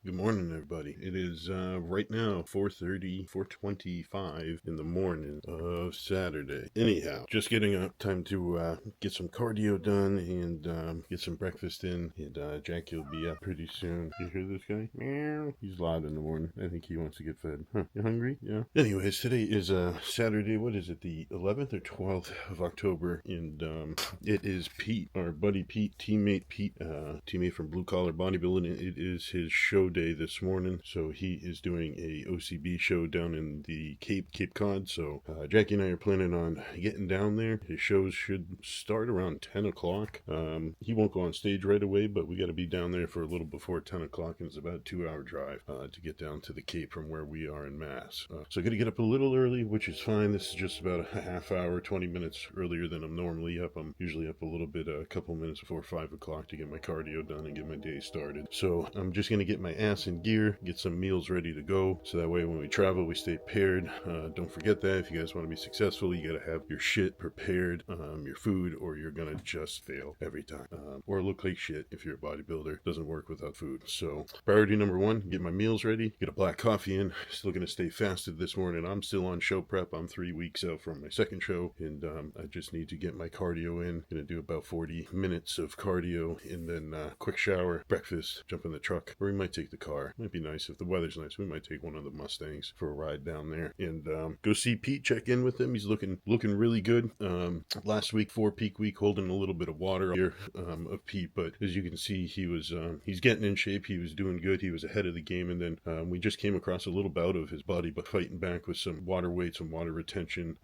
Good morning, everybody. It is right now 4:25 in the morning of Saturday. Anyhow, just getting up, time to get some cardio done and get some breakfast in. And Jackie will be up pretty soon. You hear this guy? Meow. He's loud in the morning. I think he wants to get fed. Huh? You hungry? Yeah. Anyways, today is Saturday. What is it? The 11th or 12th of October, and it is Pete, our buddy Pete, teammate from Bluecollar Bodybuilding. It is his show day this morning, so he is doing a OCB show down in the Cape Cod. So Jackie and I are planning on getting down there. His shows should start around 10 o'clock. He won't go on stage right away, but we got to be down there for a little before 10 o'clock, and it's about a 2-hour drive to get down to the Cape from where we are in Mass. So I got to get up a little early, which is fine. This is just about a half hour, 20 minutes earlier than I'm normally up. I'm usually up a little bit, a couple minutes before 5 o'clock to get my cardio done and get my day started. So I'm just going to get my ass in gear, get some meals ready to go, so that way when we travel we stay paired. Don't forget that if you guys want to be successful, you got to have your shit prepared, your food, or you're gonna just fail every time, or look like shit if you're a bodybuilder. Doesn't work without food. So priority number one, get my meals ready, get a black coffee in. Still gonna stay fasted this morning. I'm still on show prep. I'm 3 weeks out from my second show, and I just need to get my cardio in. Gonna do about 40 minutes of cardio, and then quick shower, breakfast, jump in the truck, or we might take the car. Might be nice if the weather's nice. We might take one of the Mustangs for a ride down there, and go see Pete, check in with him. He's looking really good. Last week, 4 peak week, holding a little bit of water here of Pete, but as you can see, he was he's getting in shape. He was doing good. He was ahead of the game, and then we just came across a little bout of his body, but fighting back with some water weight, some water retention.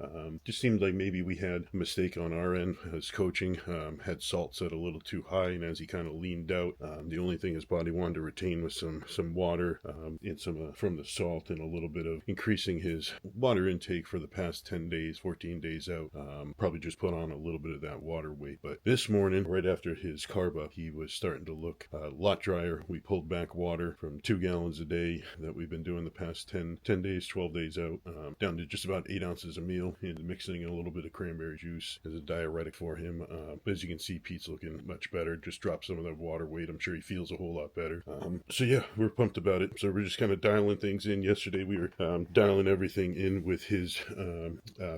Just seemed like maybe we had a mistake on our end as coaching. Had salt set a little too high, and as he kind of leaned out, the only thing his body wanted to retain was some water and some from the salt, and a little bit of increasing his water intake for the past 10 days, 14 days out. Probably just put on a little bit of that water weight. But this morning, right after his carb up, he was starting to look a lot drier. We pulled back water from 2 gallons a day that we've been doing the past 10 days, 12 days out, down to just about 8 ounces a meal, and mixing in a little bit of cranberry juice as a diuretic for him. But as you can see, Pete's looking much better. Just dropped some of that water weight. I'm sure he feels a whole lot better. So yeah, we're pumped about it. So we're just kind of dialing things in. Yesterday we were dialing everything in with his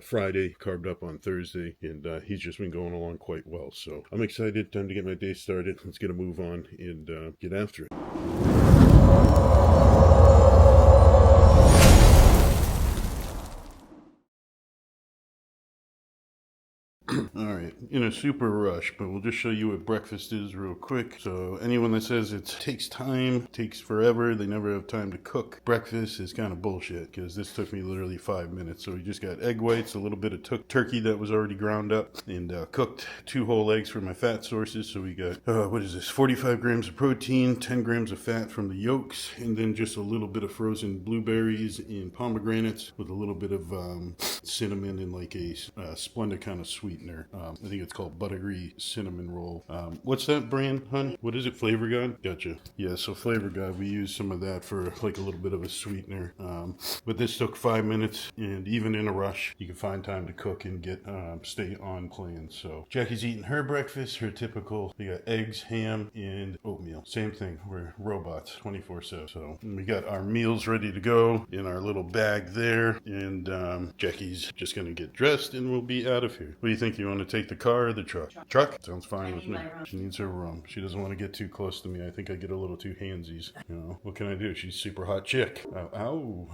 Friday, carved up on Thursday, and he's just been going along quite well. So I'm excited. Time to get my day started. Let's get a move on and get after it. Alright, in a super rush, but we'll just show you what breakfast is real quick. So anyone that says it takes time, takes forever, they never have time to cook breakfast is kind of bullshit, because this took me literally 5 minutes. So we just got egg whites, a little bit of turkey that was already ground up, and cooked 2 whole eggs for my fat sources. So we got, 45 grams of protein, 10 grams of fat from the yolks, and then just a little bit of frozen blueberries and pomegranates with a little bit of cinnamon and like a Splenda kind of sweetener. I think it's called Buttery Cinnamon Roll. What's that brand, hun? What is it? Flavor God? Gotcha. Yeah, so Flavor God, we use some of that for like a little bit of a sweetener. But this took 5 minutes, and even in a rush, you can find time to cook and get stay on plan. So Jackie's eating her breakfast, her typical. We got eggs, ham, and oatmeal. Same thing. We're robots 24/7. So we got our meals ready to go in our little bag there, and Jackie's just gonna get dressed and we'll be out of here. What do you think? You want to take the car or the truck? Truck? Sounds fine with me. She needs her room. She doesn't want to get too close to me. I think I get a little too handsies. You know, what can I do? She's a super hot chick. Ow.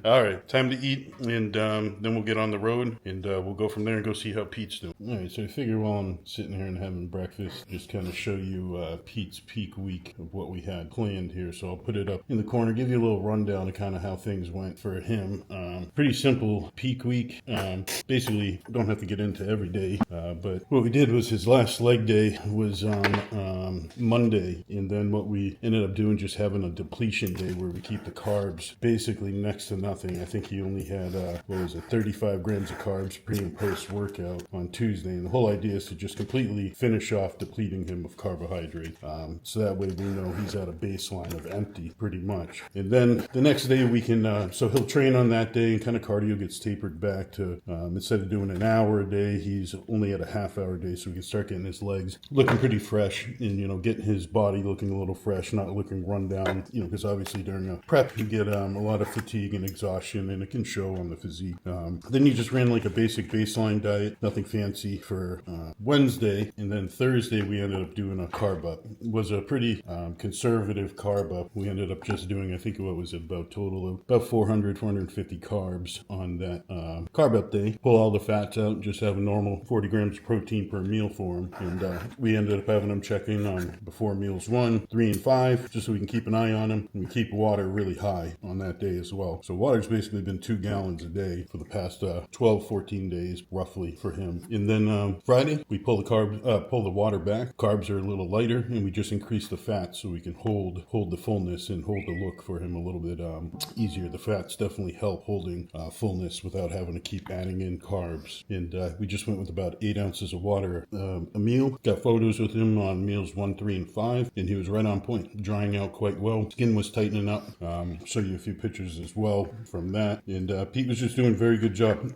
All right, time to eat, and then we'll get on the road, and we'll go from there and go see how Pete's doing. All right, so I figure while I'm sitting here and having breakfast, just kind of show you Pete's peak week of what we had planned here. So I'll put it up in the corner, give you a little rundown of kind of how things went for him. Pretty simple peak week. Basically, don't have to get into every day, but what we did was his last leg day was on Monday, and then what we ended up doing, just having a depletion day where we keep the carbs basically next to nothing. I think he only had 35 grams of carbs pre and post workout on Tuesday, and the whole idea is to just completely finish off depleting him of carbohydrate, so that way we know he's at a baseline of empty pretty much. And then the next day we can so he'll train on that day, and kind of cardio gets tapered back to instead of doing an hour a day, he's only originally at a half-hour day, so we can start getting his legs looking pretty fresh, and you know, getting his body looking a little fresh, not looking run down. You know, because obviously during a prep you get a lot of fatigue and exhaustion, and it can show on the physique. Then he just ran like a basic baseline diet, nothing fancy, for Wednesday, and then Thursday we ended up doing a carb up. It was a pretty conservative carb up. We ended up just doing, I think, what was it, about total of about 450 carbs on that carb up day. Pull all the fats out, just have a normal 40 grams of protein per meal for him. And we ended up having him check in on before meals 1, 3, and 5, just so we can keep an eye on him, and we keep water really high on that day as well. So water's basically been 2 gallons a day for the past 12, 14 days roughly for him. And then Friday we pull the water back. Carbs are a little lighter, and we just increase the fat so we can hold the fullness and hold the look for him a little bit easier. The fats definitely help holding fullness without having to keep adding in carbs. And we just went with about 8 ounces of water a meal. Got photos with him on meals 1, 3, and 5, and he was right on point, drying out quite well. Skin was tightening up. Show you a few pictures as well from that. And Pete was just doing a very good job.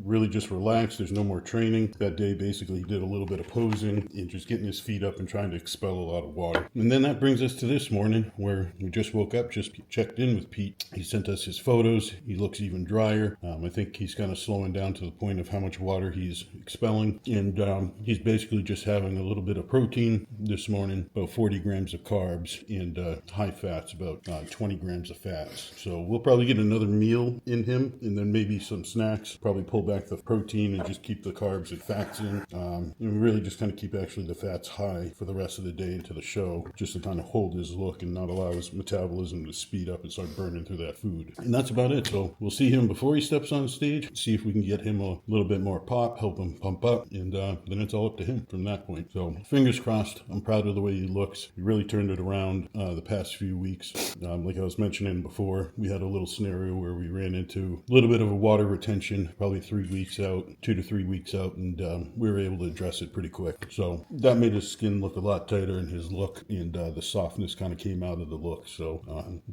Really just relaxed. There's no more training. That day basically he did a little bit of posing and just getting his feet up and trying to expel a lot of water. And then that brings us to this morning, where we just woke up, just checked in with Pete. He sent us his photos. He looks even drier. I think he's kind of slowing down to the point of how much water he's expelling. And he's basically just having a little bit of protein this morning, about 40 grams of carbs, and high fats, about 20 grams of fats. So we'll probably get another meal in him, and then maybe some snacks, probably pull back the protein and just keep the carbs and fats in. And really just kind of keep actually the fats high for the rest of the day into the show, just to kind of hold his look and not allow his metabolism to speed up and start burning through that food. And that's about it. So we'll see him before he steps on stage, see if we can get him a little bit more pop, help him pump up, and then it's all up to him from that point. So fingers crossed. I'm proud of the way he looks. He really turned it around the past few weeks. Like I was mentioning before, we had a little scenario where we ran into a little bit of a water retention, probably 3 weeks out, 2 to 3 weeks out, and we were able to address it pretty quick. So that made his skin look a lot tighter, and his look and the softness kind of came out of the look. So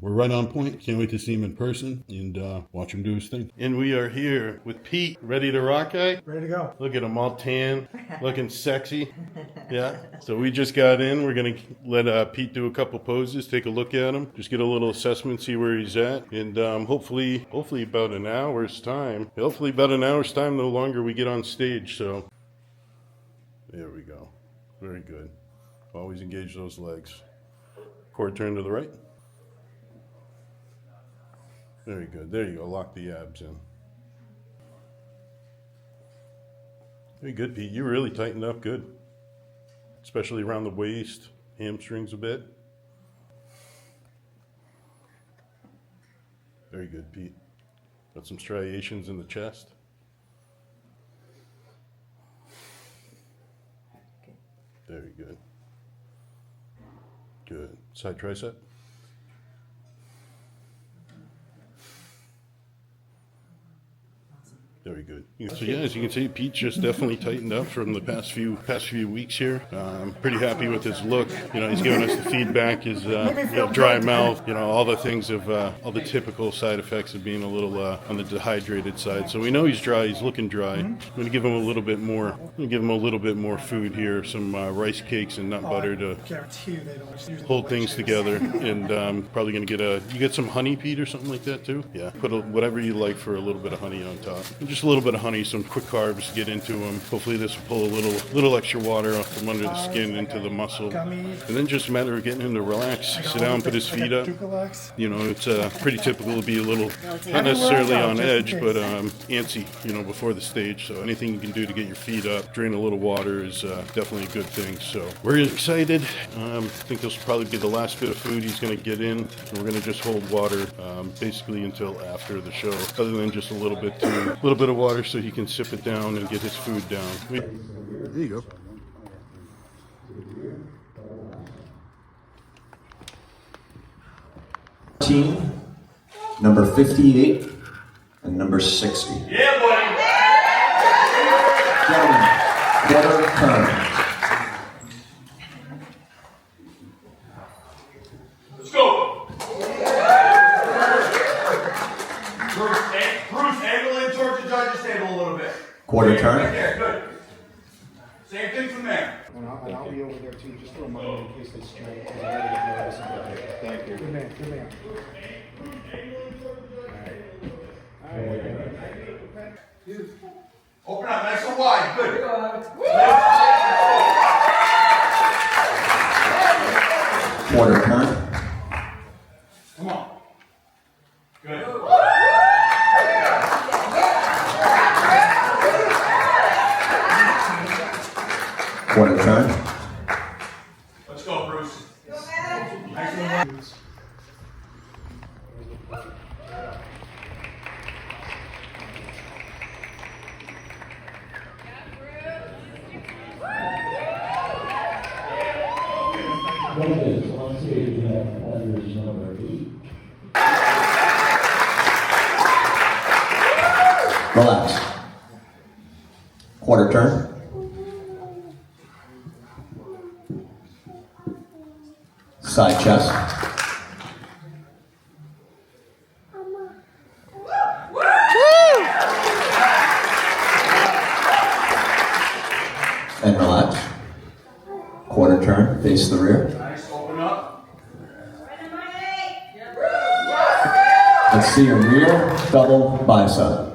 we're right on point. Can't wait to see him in person and watch him do his thing. And we are here with Pete. Ready to rock, guy? Ready to go. Look at him, all tan, looking sexy. Yeah. So we just got in. We're going to let Pete do a couple poses, take a look at him, just get a little assessment, see where he's at. And hopefully about an hour's time. Hopefully about an hour's time, no longer we get on stage. So there we go. Very good. Always engage those legs. Core turn to the right. Very good. There you go. Lock the abs in. Very good, Pete. You really tightened up good. Especially around the waist, hamstrings a bit. Very good, Pete. Got some striations in the chest. Very good. Good. Side tricep. Very good. So yeah, as you can see, Pete just definitely tightened up from the past few weeks here. I'm pretty happy with his look. You know, he's giving us the feedback, his dry mouth, all the things of all the typical side effects of being a little on the dehydrated side. So we know he's dry. He's looking dry. I'm going to give him a little bit more. I'm going to give him a little bit more food here. Some rice cakes and nut butter to hold things together. And probably going to get you get some honey, Pete, or something like that too. Yeah, put whatever you like for a little bit of honey on top. And just a little bit of honey, some quick carbs to get into them. Hopefully this will pull a little extra water off from under the skin into the muscle. And then just a matter of getting him to relax, sit down, put his feet up. You know, it's pretty typical to be a little, not necessarily on edge, but antsy, before the stage. So anything you can do to get your feet up, drain a little water is definitely a good thing. So we're excited. I think this will probably be the last bit of food he's going to get in. And we're going to just hold water basically until after the show, other than just a little bit of water so he can sip it down and get his food down. There you go. Team number 58 and number 60. Yeah, buddy. Gentlemen, turn. Let's go. Bruce, angle in towards the judge's table a little bit. Quarter turn. Right there, good. too, just a reminder in case they strike, because I gotta get nervous about it. Thank you. Good man, good man. Open up nice and wide. Good. Quarter turn. Come on. Good. Quarter turn. Let's go, Bruce. Nice and wide. On stage, we have competitors number 8. Relax. Quarter turn. Side chest. And relax. Quarter turn, face the rear. Nice. Open up. Let's see a rear double bicep.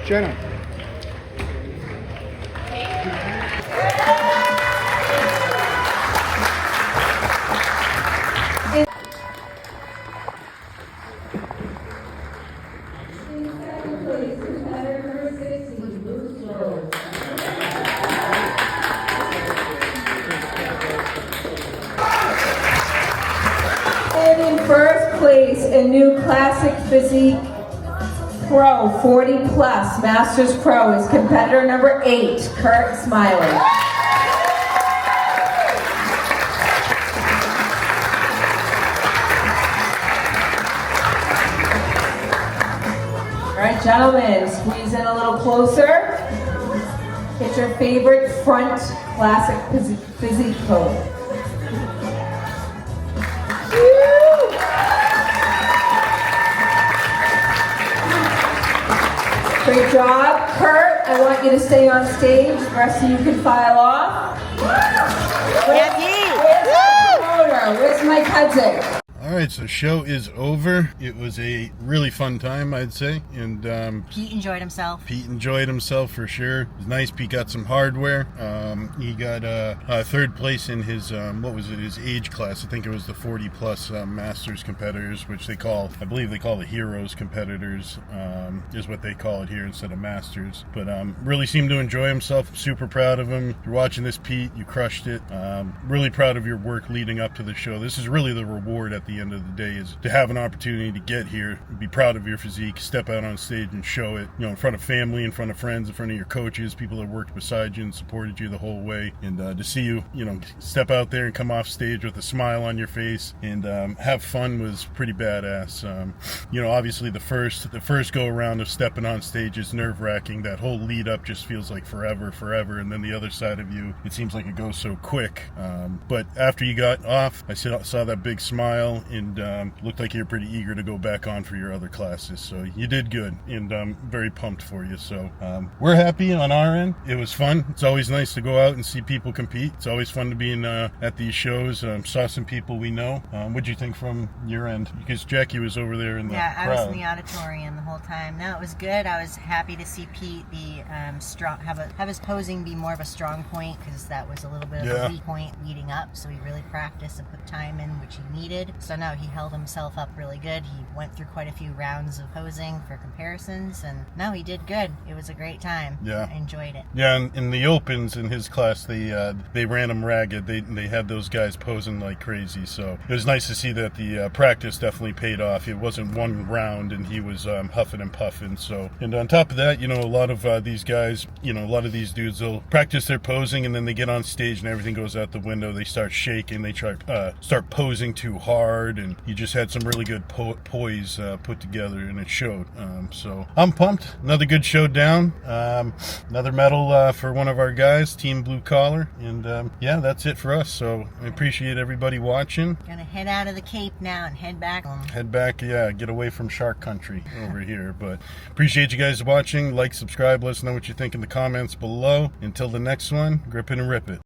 Jenna. And in first place, a new classic physique pro, 40 plus, Masters Pro, is competitor number 8, Kurt Smiley. All right, gentlemen, squeeze in a little closer. Get your favorite front classic physique pose. Great job, Kurt. I want you to stay on stage. The rest of you can file off. Where's my promoter? Where's my cousin? All right, so show is over. It was a really fun time, I'd say, and Pete enjoyed himself. Pete enjoyed himself for sure. It was nice. Pete got some hardware. He got third place in his his age class. I think it was the 40 plus Masters competitors, which I believe they call the Heroes competitors, is what they call it here instead of Masters. But really seemed to enjoy himself. Super proud of him. If you're watching this, Pete, you crushed it. Really proud of your work leading up to the show. This is really the reward at the end of the day, is to have an opportunity to get here, be proud of your physique, step out on stage and show it, in front of family, in front of friends, in front of your coaches, people that worked beside you and supported you the whole way, and to see you, step out there and come off stage with a smile on your face and have fun was pretty badass. Obviously the first go around of stepping on stage is nerve-wracking. That whole lead up just feels like forever, and then the other side of you, it seems like it goes so quick. But after you got off, I saw that big smile, and looked like you're pretty eager to go back on for your other classes. So you did good, and I'm very pumped for you. So we're happy on our end. It was fun. It's always nice to go out and see people compete. It's always fun to be at these shows. Saw some people we know. What'd you think from your end? Because Jackie was over there in the crowd. I was in the auditorium the whole time. No, it was good. I was happy to see Pete be strong, have his posing be more of a strong point, because that was a little bit of a weak point leading up. So he really practiced and put time in, which he needed. So no, he held himself up really good. He went through quite a few rounds of posing for comparisons, and no, he did good. It was a great time. Yeah. I enjoyed it. Yeah, and in the opens in his class, they ran him ragged. They had those guys posing like crazy. So it was nice to see that the practice definitely paid off. It wasn't one round, and he was huffing and puffing. So, and on top of that, you know, a lot of these guys, you know, a lot of these dudes, they'll practice their posing, and then they get on stage, and everything goes out the window. They start shaking. They start posing too hard, and you just had some really good poise put together, and it showed. So I'm pumped. Another good showdown. Another medal for one of our guys, Team Blue Collar, and yeah, that's it for us. So I appreciate everybody watching. Gonna head out of the Cape now and head back home. Head back, yeah, get away from Shark Country over here. But appreciate you guys watching. Like, subscribe, let us know what you think in the comments below. Until the next one, grip it and rip it.